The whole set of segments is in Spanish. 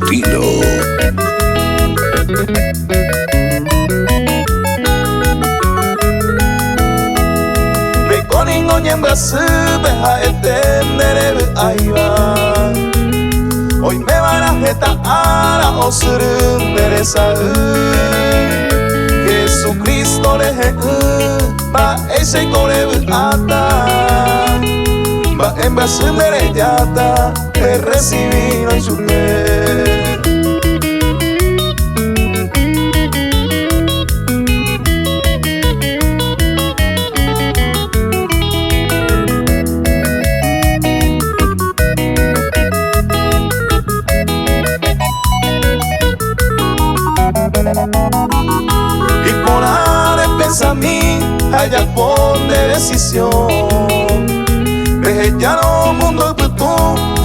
estilo. Bekoning onyemba sube a etendere aiba. Hoy me barajeta ara o surundere sa. Jesucristo lehe ba ese korebu ata. Ba emba sumere yata te recibí no chupe. Y por ahora pensa a mí, allá pone decisión. Deje ya no mundo de tu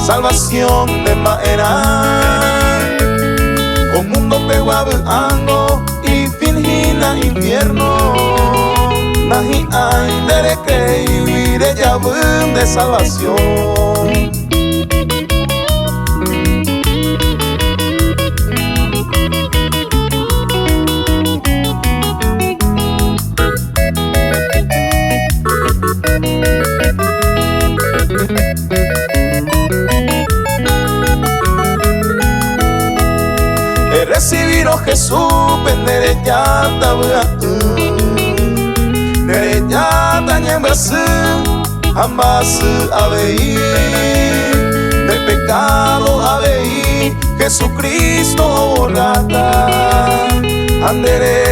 salvación de manera. Con mundo pego hablando y fingina infierno. Nahi ay dere que vivir ella de salvación. Recibiró Jesús, pendere yata nere yata nyembrasu, ambas abei, de pecado abei, Jesucristo borrata, andere